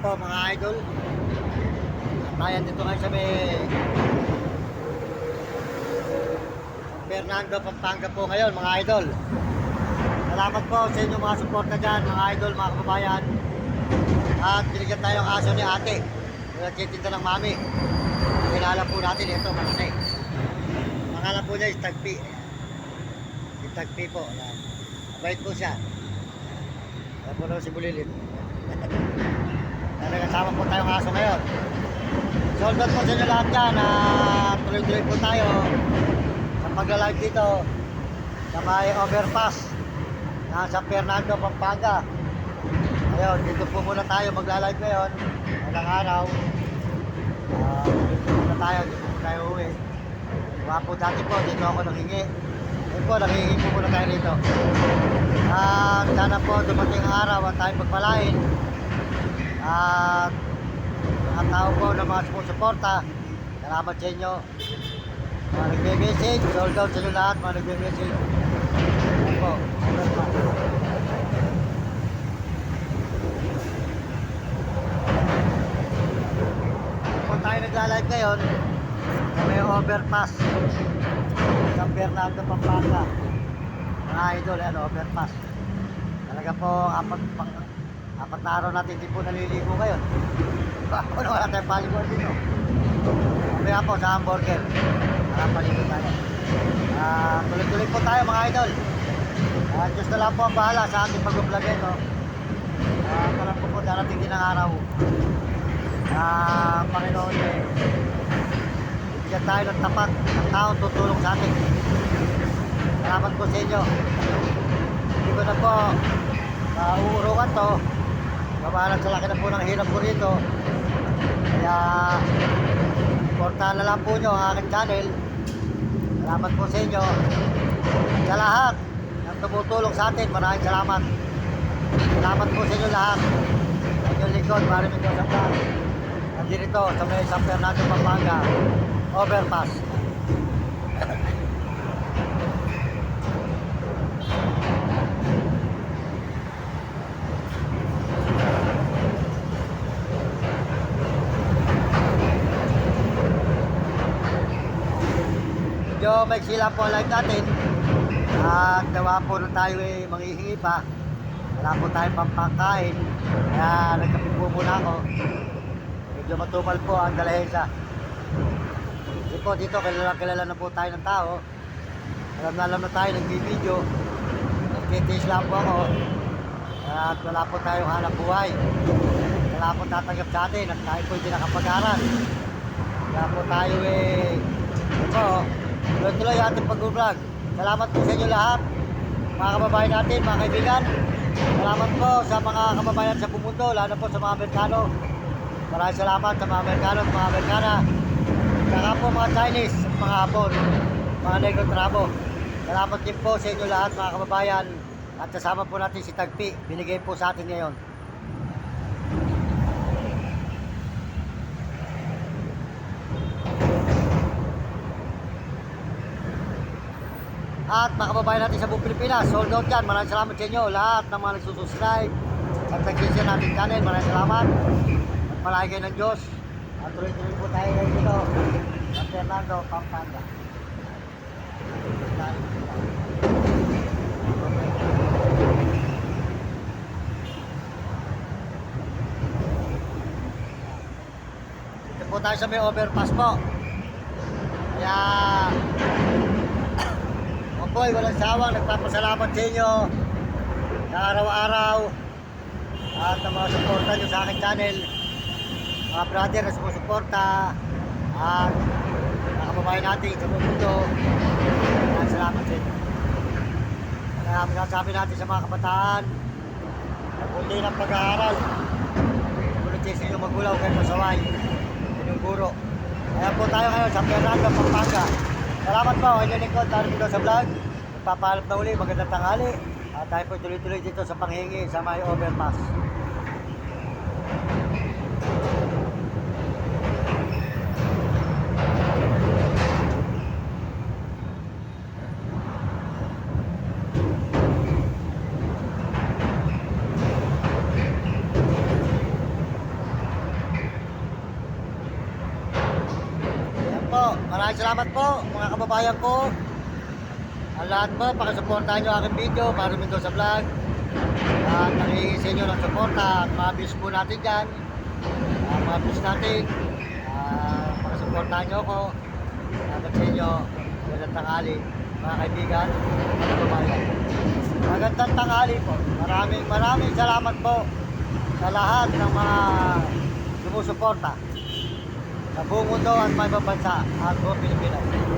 po mga idol. Tayo dito ngayon sa may Fernando, Pampanga po ngayon mga idol. Salamat po sa inyo mga suporta dyan mga idol, mga kababayan. At binigyan tayo ng aso ni ate. Nagtitinda ng mami. Kilala po natin ito, malaki. Pangalan po niya is Tagpi. Si Tagpi po. Mabait po siya. Ayan po naman si Bulilit. Nagkasama po tayong aso ngayon. Sold out po sa inyo lahat dyan. Tuloy-tuloy po tayo sa pagla-live dito sa may overpass na San Fernando, Pampanga. Ayun, dito po muna tayo magla-live ngayon. Walang araw. Dito muna tayo, dito po tayo uwi. Diba po dati po, dito ako nanghingi. Ayun po, nanghingi po muna tayo dito. Sana po dumating ang araw at tayo pagpalain. At mga tao po na mga sumusuporta, salamat sa inyo. Mga nagme-message, sold out sa inyo lahat, mga nagme-message. Ayun po, sold pa. Kung tayo nagla-live ngayon, na may overpass San Fernando, Pampanga. Mga idol, yan, overpass. Talaga po, apat na araw natin hindi po naliligo ngayon. Wala tayong paliguan dito. Kaya po sa hamburger. Nakapaligo tayo. Tuloy-tuloy po tayo mga idol. Diyos na lang po ang bahala sa ating pag-vlog ito. Parang po darating din ang araw. Panginoon bigyan tayo ng tapat ng taong tutulong sa atin. Salamat po sa inyo. Hindi ko na po uurungan to. Mabahalag sa laki na po ng hirap po rito. Kaya supportahan na lang po nyo ang aking channel. Salamat po sa inyo. Sa lahat ng tumutulong sa atin, maraming salamat. Salamat po sa inyo lahat. Inyong likod, maraming Diyos ang lahat. Nandito sa may San Fernando, Pampanga overpass. Medyo may sila po live natin at gawa po na tayo manghihingi pa. Wala po tayong pampakain kaya nagkape po muna ako. Medyo matumal po ang dalahesa. Dito kilala na po tayo ng tao. Alam na tayo nag-video. Nagtitiis lang po ako at wala po tayong hanap buhay. Wala po tatanggap sa atin at tayo po hindi nakapag-aral. Kaya po tayo ito, tuloy-tuloy ating pag-vlog. Salamat po sa inyo lahat, mga kababayan natin, mga kaibigan. Salamat po sa mga kababayan sa buong mundo, lalo po sa mga Amerikano. Maraming salamat sa mga Amerikano at mga Amerikana. Saka po mga Chinese, mga Hapon, mga Negro Trabo. Salamat din po sa inyo lahat, mga kababayan. At kasama po natin si Tagpi, binigay po sa atin ngayon. At mga kababayan natin sa buong Pilipinas, sold out dyan. Maraming salamat sa inyo, lahat ng mga nagsusubscribe at nag-share natin channel. Maraming salamat. At malaki kayo ng Diyos. At tuloy-tuloy po tayo ngayon dito San Fernando, Pampanga. Dito po tayo sa may overpass po. Kaya boy, walang sawang nagpapasalamat sa inyo sa araw-araw at ang mga suporta nyo sa aking channel, mga brother na sumusuporta at mga kababayan natin sa buong mundo. Salamat sa inyo. Kaya sinasabi natin sa mga kabataan, nabuti ng pag-aaral, bulitin sa inyo magulaw kayo masaway, inyong guro. Kaya po tayo ngayon sa Fernando, Pampanga. Salamat po, inyong lingkod, tayo dito sa vlog. Papaalap na uli, magandang tanghali. At tayo po tuloy-tuloy dito sa panghingi sa may overpass. Maraming salamat po mga kababayan ko. Ang lahat po, pakisuportahan nyo aking video para rin sa vlog. At nakihingi sa inyo ng suporta at mga views po natin dyan. Mga views natin. Pakisuportahan nyo ako. Salamat sa inyo. Magandang tanghali mga kaibigan, mga kababayan. Magandang tanghali po. Maraming salamat po sa lahat ng mga sumusuporta sa buong mundo at may bansa at buong Pilipinas.